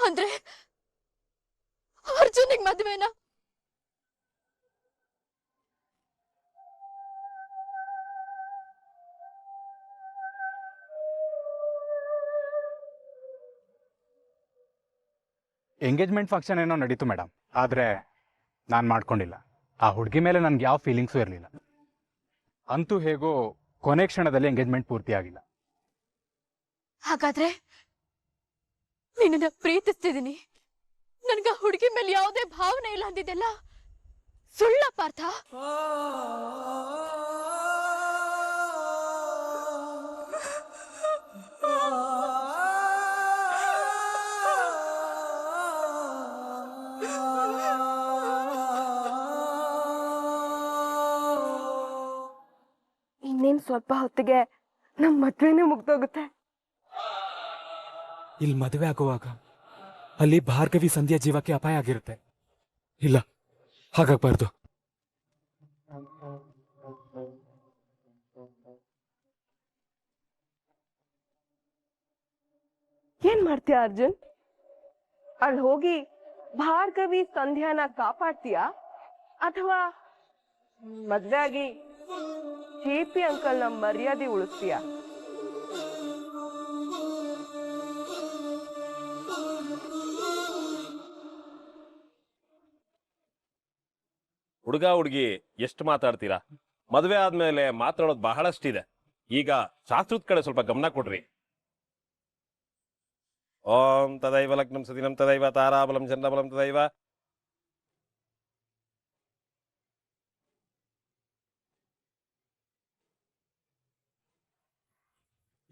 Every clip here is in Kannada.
ಅಂದ್ರೆ ಅರ್ಜುನಿಗೆ ಮದ್ವೆನಾ? ಎಂಗೇಜ್ಮೆಂಟ್ ಫಂಕ್ಷನ್ ಏನೋ ನಡೀತು ಮೇಡಮ್, ಆದರೆ ನಾನು ಮಾಡ್ಕೊಂಡಿಲ್ಲ. ಆ ಹುಡುಗಿ ಮೇಲೆ ನನಗೆ ಯಾವ ಫೀಲಿಂಗ್ಸು ಇರಲಿಲ್ಲ. ಅಂತೂ ಹೇಗೋ ಕೊನೆ ಕ್ಷಣದಲ್ಲಿ ಎಂಗೇಜ್ಮೆಂಟ್ ಪೂರ್ತಿ ಆಗಿಲ್ಲ. ಹಾಗಾದ್ರೆ ನಿನ್ನ ಪ್ರೀತಿಸ್ತಿದ್ದೀನಿ, ನನ್ಗ ಹುಡುಗಿ ಮೇಲೆ ಯಾವುದೇ ಭಾವನೆ ಇಲ್ಲ ಅಂದಿದ್ದೆಲ್ಲ ಸುಳ್ಳ ಪಾರ್ಥ? ಇನ್ನೇನ್ ಸ್ವಲ್ಪ ಹೊತ್ತಿಗೆ ನಮ್ ಮದ್ವೆನೇ ಮುಗ್ದೋಗುತ್ತೆ. ಇಲ್ಲಿ ಮದುವೆ ಆಗುವಾಗ ಅಲ್ಲಿ ಭಾರ್ಗವಿ ಸಂಧ್ಯಾ ಜೀವಕ್ಕೆ ಅಪಾಯ ಆಗಿರುತ್ತೆ. ಇಲ್ಲ, ಹಾಗಾಗ್ಬಾರ್ದು. ಏನ್ ಮಾಡ್ತೀಯ ಅರ್ಜುನ್? ಅಲ್ಲಿ ಹೋಗಿ ಭಾರ್ಗವಿ ಸಂಧ್ಯಾನ ಕಾಪಾಡ್ತೀಯಾ ಅಥವಾ ಮದ್ವೆ ಆಗಿ ಜೆಪಿ ಅಂಕಲ್ ನ ಮರ್ಯಾದೆ ಉಳಿಸ್ತೀಯಾ? ಹುಡುಗ ಹುಡುಗಿ ಎಷ್ಟು ಮಾತಾಡ್ತೀರಾ? ಮದುವೆ ಆದ್ಮೇಲೆ ಮಾತಾಡೋದು ಬಹಳಷ್ಟಿದೆ. ಈಗ ಶಾಸ್ತ್ರದ ಕಡೆ ಸ್ವಲ್ಪ ಗಮನ ಕೊಡ್ರಿ. ಓಂ ತದೈವ ಲಗ್ನಂ ಸದಿನಂ ತದೈವ ತಾರಾಬಲಂ ಚಂದ್ರಬಲಂ ತದೈವ.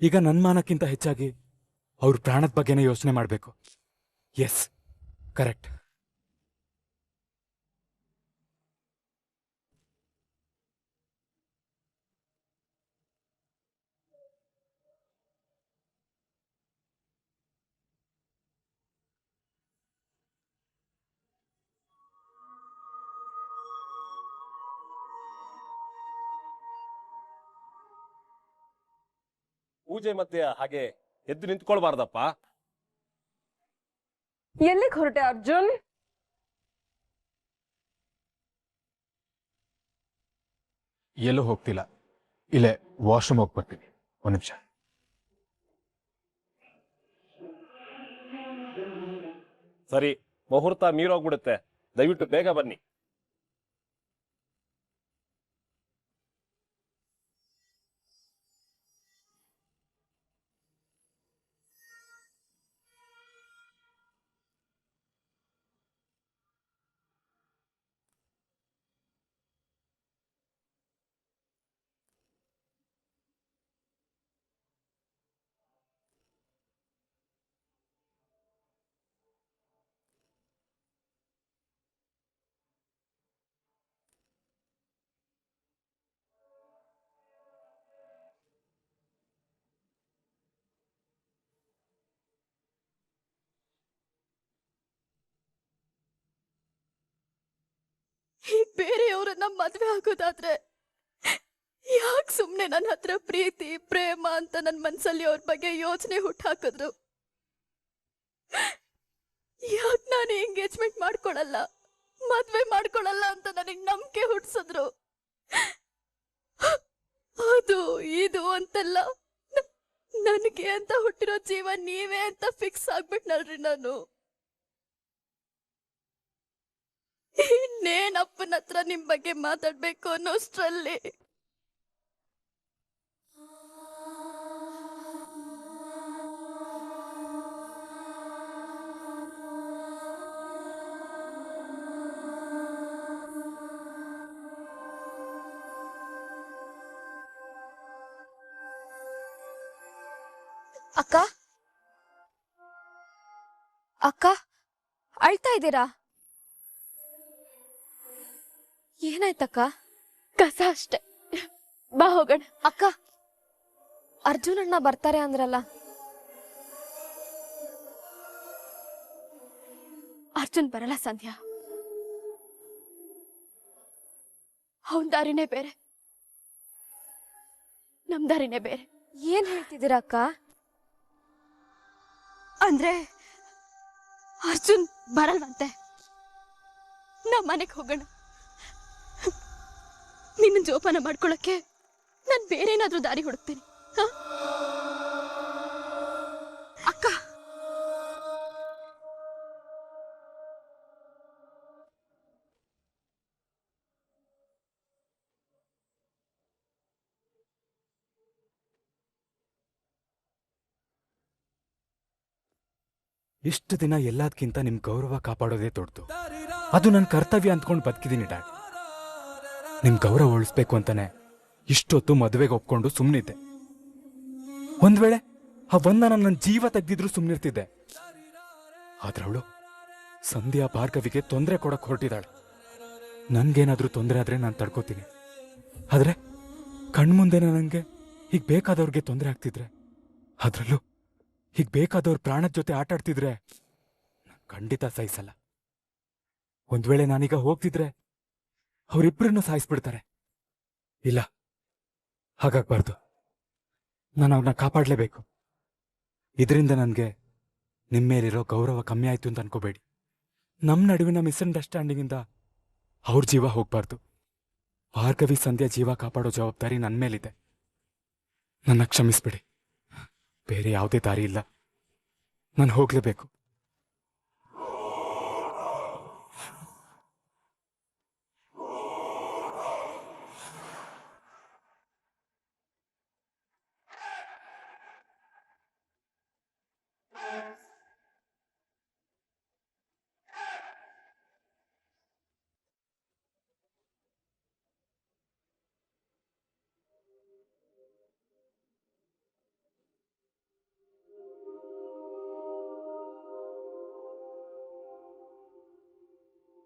ಈಗ ನನ್ನ ಮಾನಕ್ಕಿಂತ ಹೆಚ್ಚಾಗಿ ಅವ್ರ ಪ್ರಾಣದ ಬಗ್ಗೆನೇ ಯೋಚನೆ ಮಾಡಬೇಕು. Yes, correct. ಪೂಜೆ ಮಧ್ಯೆ ಹಾಗೆ ಎದ್ದು ನಿಂತ್ಕೊಳ್ಬಾರ್ದಪ್ಪ. ಎಲ್ಲಿಗೆ ಹೊರಟೆ ಅರ್ಜುನ್? ಎಲ್ಲೂ ಹೋಗ್ತಿಲ್ಲ, ಇಲ್ಲೇ ವಾಶ್ರೂಮ್ ಹೋಗಿ ಬರ್ತೀನಿ. ಒಂದು ನಿಮಿಷ. ಸರಿ, ಮುಹೂರ್ತ ಮೀರೋಗ್ಬಿಡುತ್ತೆ, ದಯವಿಟ್ಟು ಬೇಗ ಬನ್ನಿ. ಬೇರೆಯವ್ರನ್ನ ಮದ್ವೆ ಆಗೋದಾದ್ರೆ ಯಾಕೆ ಸುಮ್ನೆ ನನ್ನ ಹತ್ರ ಪ್ರೀತಿ ಪ್ರೇಮ ಅಂತ ನನ್ನ ಮನ್ಸಲ್ಲಿ ಅವ್ರ ಬಗ್ಗೆ ಯೋಚನೆ ಹುಟ್ಟಾಕಿದ್ರು? ಯಾಕೆ ನಾನು ಎಂಗೇಜ್ಮೆಂಟ್ ಮಾಡ್ಕೊಳಲ್ಲ, ಮದ್ವೆ ಮಾಡ್ಕೊಳಲ್ಲ ಅಂತ ನನಗೆ ನಂಬಿಕೆ ಹುಟ್ಸಿದ್ರು? ಅದು ಇದು ಅಂತೆಲ್ಲ ನನಗೆ ಅಂತ ಹುಟ್ಟಿರೋ ಜೀವ ನೀವೇ ಅಂತ ಫಿಕ್ಸ್ ಆಗ್ಬಿಟ್ನಲ್ರಿ ನಾನು. ಇನ್ನೇನ್ ಅಪ್ಪನ ಹತ್ರ ನಿಮ್ ಬಗ್ಗೆ ಮಾತಾಡ್ಬೇಕು ಅನ್ನೋಷ್ಟ್ರಲ್ಲಿ ಅಕ್ಕ ಅಕ್ಕ ಅಳ್ತಾ ಇದ್ದೀರಾ? ಏನಾಯ್ತಕ್ಕ? ಕಸ ಅಷ್ಟೆ, ಬಾ ಹೋಗೋಣ. ಅಕ್ಕ, ಅರ್ಜುನ್ ಅಣ್ಣ ಬರ್ತಾರೆ ಅಂದ್ರಲ್ಲ? ಅರ್ಜುನ್ ಬರಲ್ಲ ಸಂಧ್ಯಾ, ಅವನ್ ದಾರಿನೇ ಬೇರೆ, ನಮ್ ದಾರಿನೇ ಬೇರೆ. ಏನ್ ಹೇಳ್ತಿದ್ದೀರಾ ಅಕ್ಕ? ಅಂದ್ರೆ ಅರ್ಜುನ್ ಬರಲ್ವಂತೆ. ನಾವ್ ಮನೆಗೆ ಹೋಗೋಣ. ನಿನ್ನ ಜೋಪಾನ ಮಾಡ್ಕೊಳಕ್ಕೆ ನಾನು ಬೇರೆ ಏನಾದ್ರೂ ದಾರಿ ಹುಡುಕ್ತೀನಿ. ಹ? ಅಕ್ಕ, ಇಷ್ಟು ದಿನ ಎಲ್ಲದಕ್ಕಿಂತ ನಿಮ್ ಗೌರವ ಕಾಪಾಡೋದೇ ದೊಡ್ಡದು. ಅದು ನನ್ನ ಕರ್ತವ್ಯ ಅಂದ್ಕೊಂಡು ಬದುಕಿದ್ದೀನಿ ಡ್ಯಾಡ್. ನಿಮ್ ಗೌರವ ಉಳಿಸ್ಬೇಕು ಅಂತಾನೆ ಇಷ್ಟೊತ್ತು ಮದುವೆಗೆ ಒಪ್ಕೊಂಡು ಸುಮ್ಮನಿದ್ದೆ. ಒಂದ್ ವೇಳೆ ಆ ಒಂದನ ನನ್ನ ಜೀವ ತೆಗ್ದಿದ್ರು ಸುಮ್ಮನಿರ್ತಿದ್ದೆ. ಆದ್ರವಳು ಸಂಧ್ಯಾ ಭಾರ್ಗವಿಗೆ ತೊಂದರೆ ಕೊಡಕ್ ಹೊರಟಿದ್ದಾಳೆ. ನನ್ಗೇನಾದ್ರೂ ತೊಂದರೆ ಆದ್ರೆ ನಾನು ತಡ್ಕೋತೀನಿ. ಆದ್ರೆ ಕಣ್ಮುಂದೆನೆ ನನಗೆ ಹೀಗ್ ಬೇಕಾದವ್ರಿಗೆ ತೊಂದರೆ ಆಗ್ತಿದ್ರೆ, ಅದ್ರಲ್ಲೂ ಹೀಗ್ ಬೇಕಾದವ್ರ ಪ್ರಾಣದ ಜೊತೆ ಆಟಾಡ್ತಿದ್ರೆ ಖಂಡಿತ ಸಹಿಸಲ್ಲ. ಒಂದ್ ವೇಳೆ ನಾನೀಗ ಹೋಗ್ತಿದ್ರೆ ಅವರಿಬ್ಬರನ್ನು ಸಾಯಿಸ್ಬಿಡ್ತಾರೆ. ಇಲ್ಲ, ಹಾಗಾಗ್ಬಾರ್ದು. ನಾನು ಅವ್ರನ್ನ ಕಾಪಾಡ್ಲೇಬೇಕು. ಇದರಿಂದ ನನಗೆ ನಿಮ್ಮೇಲಿರೋ ಗೌರವ ಕಮ್ಮಿ ಆಯ್ತು ಅಂತ ಅನ್ಕೋಬೇಡಿ. ನಮ್ಮ ನಡುವಿನ ಮಿಸ್ಅಂಡರ್ಸ್ಟ್ಯಾಂಡಿಂಗಿಂದ ಅವ್ರ ಜೀವ ಹೋಗ್ಬಾರ್ದು. ಭಾರ್ಗವಿ ಸಂಧ್ಯಾ ಜೀವ ಕಾಪಾಡೋ ಜವಾಬ್ದಾರಿ ನನ್ನ ಮೇಲಿದೆ. ನನ್ನ ಕ್ಷಮಿಸ್ಬಿಡಿ. ಬೇರೆ ಯಾವುದೇ ದಾರಿ ಇಲ್ಲ. ನಾನು ಹೋಗ್ಲೇಬೇಕು.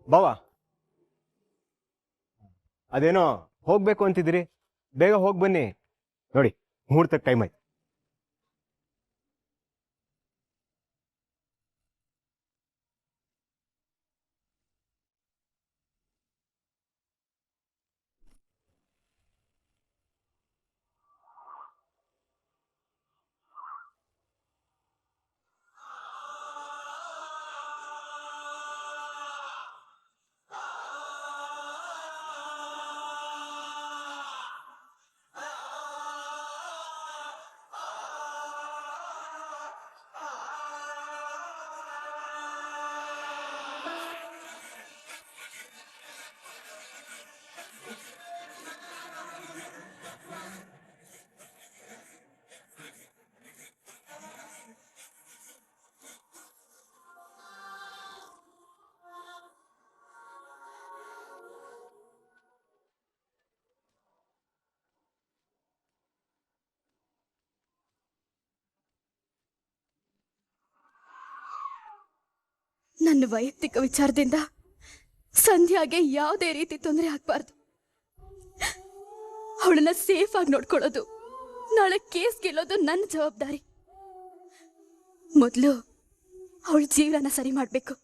ಬಾವಾ, ಅದೇನೋ ಹೋಗ್ಬೇಕು ಅಂತಿದ್ದೀರಿ, ಬೇಗ ಹೋಗಿ ಬನ್ನಿ. ನೋಡಿ, ಮುಹೂರ್ತಕ್ಕೆ ಟೈಮ್ ಆಯ್ತು. ನನ್ನ ವೈಯಕ್ತಿಕ ವಿಚಾರದಿಂದ ಸಂಧ್ಯಾಗೆ ಯಾವುದೇ ರೀತಿ ತೊಂದರೆ ಆಗ್ಬಾರ್ದು. ಅವಳನ್ನ ಸೇಫ್ ಆಗಿ ನೋಡ್ಕೊಳ್ಳೋದು, ನಾಳೆ ಕೇಸ್ ಗೆಲ್ಲೋದು ನನ್ನ ಜವಾಬ್ದಾರಿ. ಮೊದಲು ಅವಳ ಜೀವನ ಸರಿ ಮಾಡ್ಬೇಕು.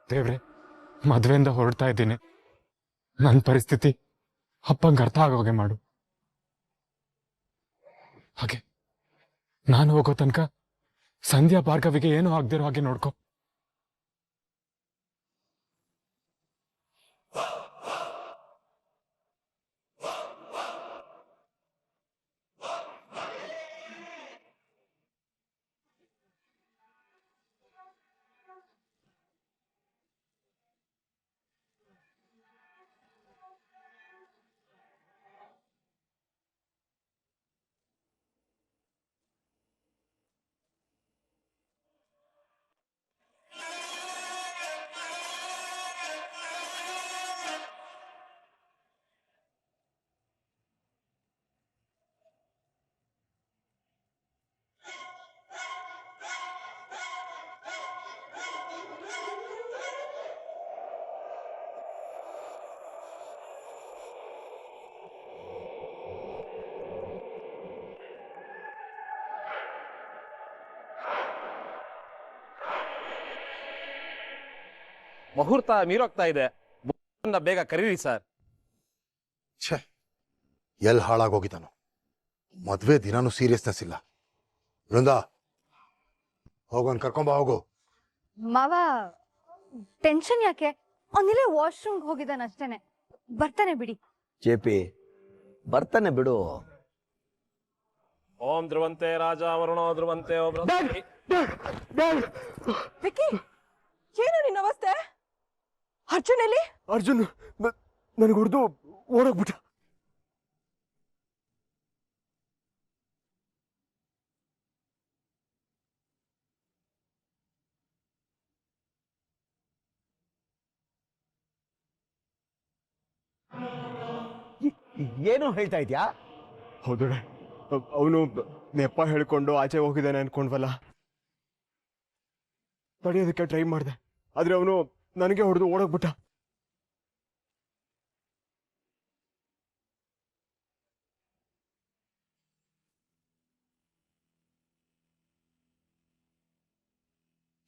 ದೇವ್ರೆ, ಮದ್ವೆಯಿಂದ ಹೊರಡ್ತಾ ಇದ್ದೀನಿ. ನನ್ನ ಪರಿಸ್ಥಿತಿ ಅಪ್ಪಂಗೆ ಅರ್ಥ ಆಗೋಗೆ ಮಾಡು. ಹಾಗೆ ನಾನು ಹೋಗೋ ತನಕ ಸಂಧ್ಯಾ ಭಾರ್ಗವಿಗೆ ಏನೂ ಆಗದಿರೋ ಹಾಗೆ ನೋಡ್ಕೊ. ಮುಹೂರ್ತ ಮೀರೋಗ್ತಾ ಇದೆ, ಬೇಗ ಕರೀರಿ ಸರ್. ಛೇ, ಎಲ್ಲಿ ಹಾಳಾಗೋಗಿದ್ದಾನು. ಮದ್ವೆ ದಿನಾನು ಸೀರಿಯಸ್ನೆಸ್ ಇಲ್ಲ. ವೃಂದ, ಹೋಗೋನ್ ಕರ್ಕೊಂಬ ಹೋಗು. ಮಾವ ಟೆನ್ಷನ್ ಯಾಕೆ? ಅವನಿಲ್ಲೇ ವಾಶ್ರೂಮ್ ಹೋಗಿದ್ದಾನೆ ಅಷ್ಟೇನೆ, ಬರ್ತಾನೆ ಬಿಡಿ. ಜೆಪಿ ಬರ್ತಾನೆ ಬಿಡು. ಓಂ ಧ್ರುವಂತೆ ರಾಜ ವರುಣೋ ಧ್ರುವಂತೆ ವಿಕ್ಕಿ, ಏನು ನಿನ್ನ ಅವಸ್ಥೆ? ಅರ್ಜುನ್ ಎಲ್ಲಿ? ಅರ್ಜುನ್ ನನಗೆ ಹೊಡೆದು ಓಡೋಗ್ಬಿಟ್ಟ. ಏನು ಹೇಳ್ತಾ ಇದ್ಯಾ? ಹೌದಳೆ, ಅವನು ನೆಪ ಹೇಳ್ಕೊಂಡು ಆಚೆ ಹೋಗಿದ್ದಾನೆ ಅನ್ಕೊಂಡ್ವಲ್ಲ, ತಡೆಯೋದಕ್ಕೆ ಟ್ರೈ ಮಾಡಿದೆ. ಆದ್ರೆ ಅವನು ನನಗೆ ಹೊಡೆದು ಓಡೋಗ್ಬಿಟ್ಟ.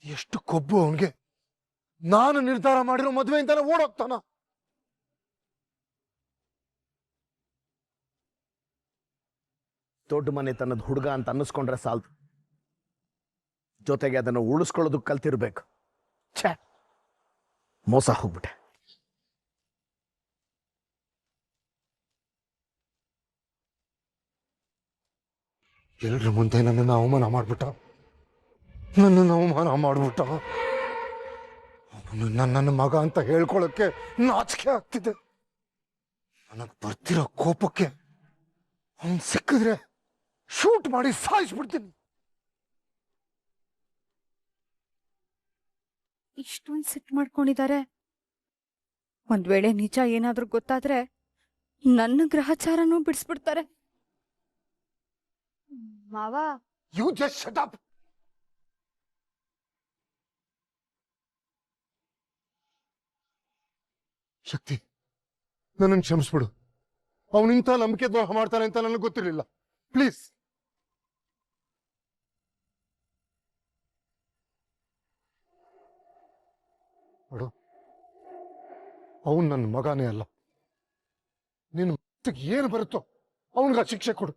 ಎಷ್ಟು ಕೊಬ್ಬು ಅವನ್ಗೆ. ನಾನು ನಿರ್ಧಾರ ಮಾಡಿರೋ ಮದ್ವೆಯಿಂದಾನೆ ಓಡೋಗ್ತಾನ. ದೊಡ್ಡ ಮನೆ ತನ್ನದ ಹುಡುಗ ಅಂತ ಅನ್ನಿಸ್ಕೊಂಡ್ರೆ ಸಾಲ್ದು, ಜೊತೆಗೆ ಅದನ್ನು ಉಳಿಸ್ಕೊಳ್ಳೋದು ಕಲ್ತಿರ್ಬೇಕು. ಛೇ, ಮೋಸ ಹೋಗ್ಬಿಟ್ಟೆ. ಎಲ್ರ ಮುಂದೆ ನನ್ನನ್ನು ಅವಮಾನ ಮಾಡ್ಬಿಟ್ಟ. ಅವನು ನನ್ನ ಮಗ ಅಂತ ಹೇಳ್ಕೊಳಕ್ಕೆ ನಾಚಿಕೆ ಆಗ್ತಿದೆ. ನನಗ್ ಬರ್ತಿರೋ ಕೋಪಕ್ಕೆ ಅವನ್ ಸಿಕ್ಕಿದ್ರೆ ಶೂಟ್ ಮಾಡಿ ಸಾಯಿಸ್ಬಿಡ್ತೀನಿ. ಇಷ್ಟೊಂದು ಸಿಟ್ ಮಾಡ್ಕೊಂಡಿದ್ದಾರೆ. ಒಂದ್ ವೇಳೆ ನಿಜ ಏನಾದ್ರೂ ಗೊತ್ತಾದ್ರೆ ನನ್ನ ಗ್ರಹಚಾರನೂ ಬಿಡಿಸ್ಬಿಡ್ತಾರೆ. ಮಾವ, ಯು ಜಸ್ಟ್ ಶಟ್ ಅಪ್. ಶಕ್ತಿ, ನನ್ನನ್ನು ಕ್ಷಮಿಸ್ಬಿಡು. ಅವನಿಂತ ನಂಬಿಕೆ ದ್ರೋಹ ಮಾಡ್ತಾನೆ ಅಂತ ನನಗೆ ಗೊತ್ತಿರಲಿಲ್ಲ. ಪ್ಲೀಸ್. ನೋಡು, ಅವನು ನನ್ನ ಮಗನೇ ಅಲ್ಲ. ನಿನ್ನ ಏನು ಬರುತ್ತೋ ಅವನಿಗೆ ಶಿಕ್ಷೆ ಕೊಡು.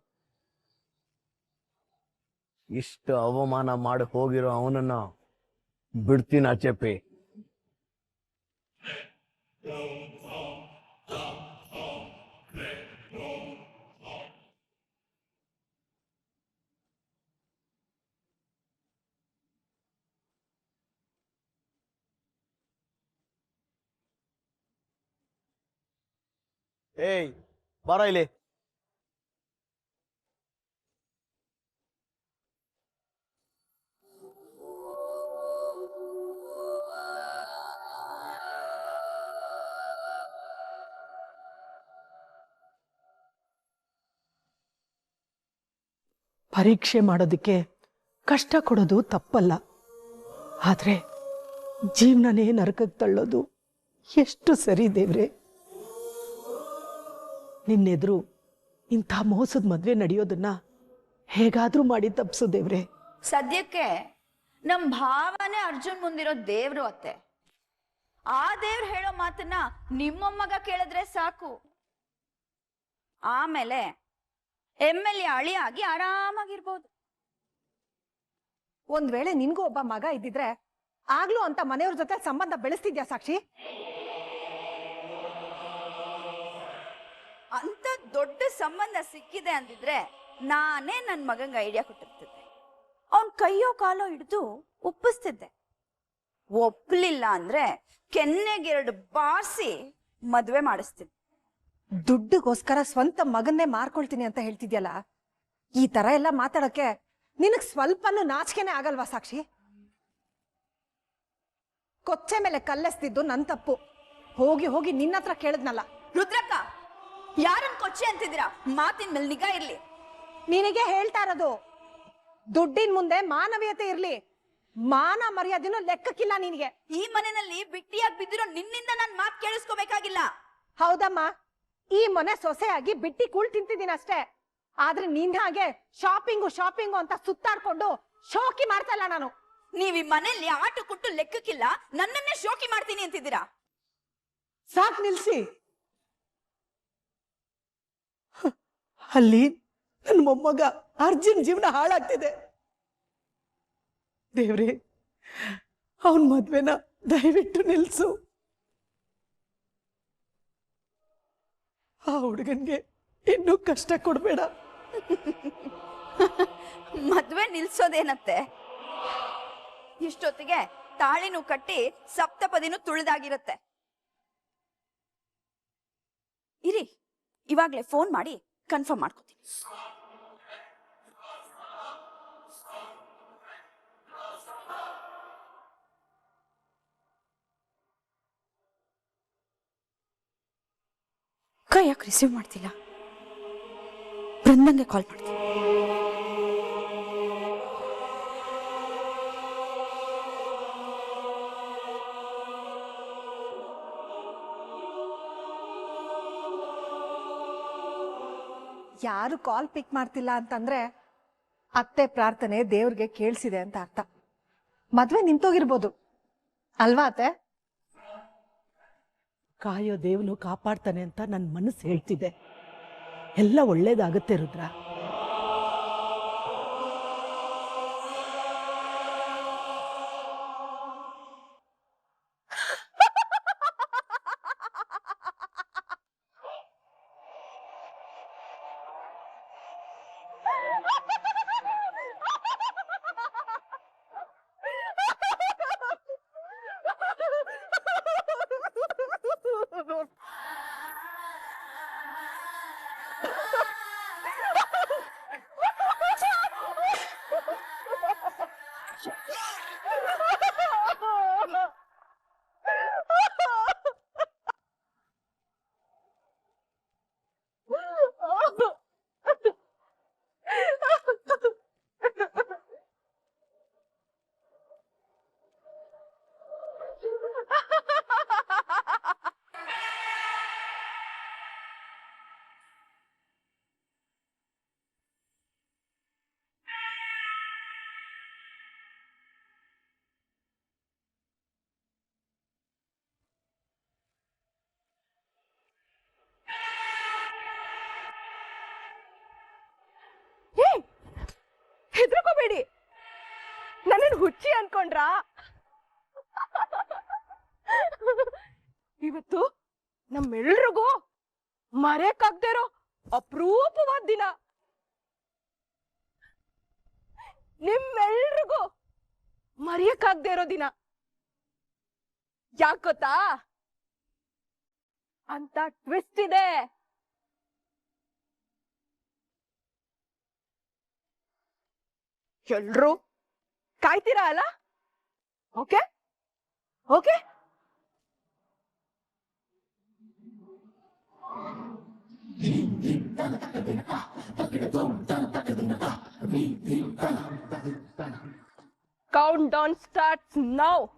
ಇಷ್ಟು ಅವಮಾನ ಮಾಡಿ ಹೋಗಿರೋ ಅವನನ್ನ ಬಿಡ್ತೀನ ಚೆಪ್ಪಿ? ಏಯ್, ಬಾರ ಇಲ್ಲಿ. ಪರೀಕ್ಷೆ ಮಾಡೋದಕ್ಕೆ ಕಷ್ಟ ಕೊಡೋದು ತಪ್ಪಲ್ಲ, ಆದ್ರೆ ಜೀವನನೇ ನರಕಕ್ಕೆ ತಳ್ಳೋದು ಎಷ್ಟು ಸರಿ ದೇವ್ರೆ. ನಿನ್ನೆದುರು ಇಂಥ ಮೋಸದ ಮದ್ವೆ ನಡೆಯೋದನ್ನ ಹೇಗಾದ್ರೂ ಮಾಡಿ ತಪ್ಸು ದೇವ್ರೆ. ಸದ್ಯಕ್ಕೆ ನಮ್ ಭಾವನೆ ಅರ್ಜುನ್ ಮುಂದಿರೋ ದೇವ್ರು ಅತ್ತೆ. ಆ ದೇವ್ರು ಹೇಳೋ ಮಾತನ್ನ ನಿಮ್ಮಮ್ಮಗ ಕೇಳಿದ್ರೆ ಸಾಕು. ಆಮೇಲೆ MLA ಅಳಿಯಾಗಿ ಆರಾಮಾಗಿರ್ಬೋದು. ಒಂದ್ ವೇಳೆ ನಿನ್ಗೂ ಒಬ್ಬ ಮಗ ಇದ್ದಿದ್ರೆ ಆಗ್ಲೂ ಅಂತ ಮನೆಯವ್ರ ಜೊತೆ ಸಂಬಂಧ ಬೆಳೆಸ್ತಿದ್ಯಾ ಸಾಕ್ಷಿ? ಅಂತ ದೊಡ್ಡ ಸಂಬಂಧ ಸಿಕ್ಕಿದೆ ಅಂದಿದ್ರೆ ನಾನೇ ನನ್ ಮಗಂಗ ಐಡಿಯಾ ಕೊಟ್ಟಿರ್ತಿದ್ದೆ. ಅವನ್ ಕೈಯೋ ಕಾಲೋ ಹಿಡಿದು ಒಪ್ಪಿಸ್ತಿದ್ದೆ. ಒಪ್ಲಿಲ್ಲ ಅಂದ್ರೆ ಕೆನ್ನೆಗೆರಡು ಬಾರಿಸಿ ಮದ್ವೆ ಮಾಡಿಸ್ತಿದ್ದೆ. ದುಡ್ಡಿಗೋಸ್ಕರ ಸ್ವಂತ ಮಗನ್ನೇ ಮಾರ್ಕೊಳ್ತೀನಿ ಅಂತ ಹೇಳ್ತಿದ್ಯಲ್ಲ, ಈ ತರ ಎಲ್ಲ ಮಾತಾಡಕ್ಕೆ ನಿನಗ್ ಸ್ವಲ್ಪನೂ ನಾಚಿಕೆನೆ ಆಗಲ್ವಾ ಸಾಕ್ಷಿ? ಕೊಚ್ಚೆ ಮೇಲೆ ಕಲ್ಲೆಸ್ತಿದ್ದು ನನ್ ತಪ್ಪು. ಹೋಗಿ ಹೋಗಿ ನಿನ್ನ ಹತ್ರ ಕೇಳಿದ್ನಲ್ಲ. ರುದ್ರಕ್ಕ, ಯಾರನ್ ಕೊಚ್ಚೆ ಅಂತಿದ್ದೀರಾ? ಮಾತಿನ ಮೇಲೆ ನಿಗಾ ಇರ್ಲಿ. ನಿನಗೆ ಹೇಳ್ತಾ ಇರೋದು, ದುಡ್ಡಿನ ಮುಂದೆ ಮಾನವೀಯತೆ ಇರ್ಲಿ. ಮಾನ ಮರ್ಯಾದೆನೂ ಲೆಕ್ಕಕ್ಕಿಲ್ಲ ನಿನಗೆ. ಈ ಮನೆಯಲ್ಲಿ ಬಿಟ್ಟಿಯಾಗಿ ಬಿದ್ದಿರೋ ನಿನ್ನಿಂದ ನಾನ್ ಮಾತ್ ಕೇಳಿಸ್ಕೋಬೇಕಾಗಿಲ್ಲ. ಹೌದಮ್ಮ, ಈ ಮನೆ ಸೊಸೆಯಾಗಿ ಬಿಟ್ಟಿ ಕೂಳ್ ತಿಂತಿದ್ದೀನಿ ಅಷ್ಟೇ. ಆದ್ರೆ ನಿನ್ ಹಾಗೆ ಶಾಪಿಂಗು ಅಂತ ಸುತ್ತಾಡ್ಕೊಂಡು ಶೋಕಿ ಮಾಡ್ತಾ ಇಲ್ಲ ನಾನು. ನೀವ್ ಈ ಮನೆಯಲ್ಲಿ ಆಟ ಕೊಟ್ಟು ಲೆಕ್ಕಕ್ಕಿಲ್ಲ, ನನ್ನನ್ನೇ ಶೋಕಿ ಮಾಡ್ತೀನಿ ಅಂತಿದ್ದೀರಾ. ಸಾಕ್ ನಿಲ್ಸಿ. ಅಲ್ಲಿ ನನ್ನ ಮೊಮ್ಮಗ ಅರ್ಜುನ್ ಜೀವನ ಹಾಳಾಗ್ತಿದೆ ದೇವ್ರೆ. ಅವನ್ ಮದ್ವೆನ ದಯವಿಟ್ಟು ನಿಲ್ಸು. ಆ ಹುಡುಗನ್ಗೆ ಇನ್ನೂ ಕಷ್ಟ ಕೊಡ್ಬೇಡ. ಮದ್ವೆ ನಿಲ್ಸೋದೇನತ್ತೆ? ಇಷ್ಟೊತ್ತಿಗೆ ತಾಳಿನೂ ಕಟ್ಟಿ ಸಪ್ತಪದಿನೂ ತುಳಿದಾಗಿರತ್ತೆ. ಇರಿ, ಇವಾಗ್ಲೇ ಫೋನ್ ಮಾಡಿ ಕನ್ಫರ್ಮ್ ಮಾಡ್ಕೋತೀನಿ. ಯಾಕೆ ರಿಸೀವ್ ಮಾಡ್ತಿಲ್ಲ? ಬೃಂದಂಗೆ ಕಾಲ್ ಮಾಡ್ತೀನಿ. ಯಾರು ಕಾಲ್ ಪಿಕ್ ಮಾಡ್ತಿಲ್ಲ ಅಂತಂದ್ರೆ ಅತ್ತೆ ಪ್ರಾರ್ಥನೆ ದೇವ್ರಿಗೆ ಕೇಳಿಸಿದೆ ಅಂತ ಅರ್ಥ. ಮದ್ವೆ ನಿಂತೋಗಿರ್ಬೋದು ಅಲ್ವಾ ಅತ್ತೆ? ಕಾಯೋ ದೇವನು ಕಾಪಾಡ್ತಾನೆ ಅಂತ ನನ್ನ ಮನಸ್ಸು ಹೇಳ್ತಿದೆ. ಎಲ್ಲ ಒಳ್ಳೇದಾಗುತ್ತೆ ರುದ್ರ. ಹೆದರ್ಕೋಬೇಡಿ, ನನ್ನನ್ನು ಹುಚ್ಚಿ ಅನ್ಕೊಂಡ್ರಾ? ಇವತ್ತು ನಮ್ಮೆಲ್ರಿಗೂ ಮರೆಯಕ್ಕಾಗ್ದೇ ಇರೋ ಅಪರೂಪವಾದ ದಿನ. ನಿಮ್ಮೆಲ್ರಿಗೂ ಮರೆಯಕ್ಕಾಗ್ದೇ ಇರೋ ದಿನ. ಯಾಕ್ ಗೊತ್ತಾ? ಅಂತ ಟ್ವಿಸ್ಟ್ ಇದೆ. ಎಲ್ರು ಕಾಯ್ತೀರಾ ಅಲ್ಲ? Okay okay countdown starts now.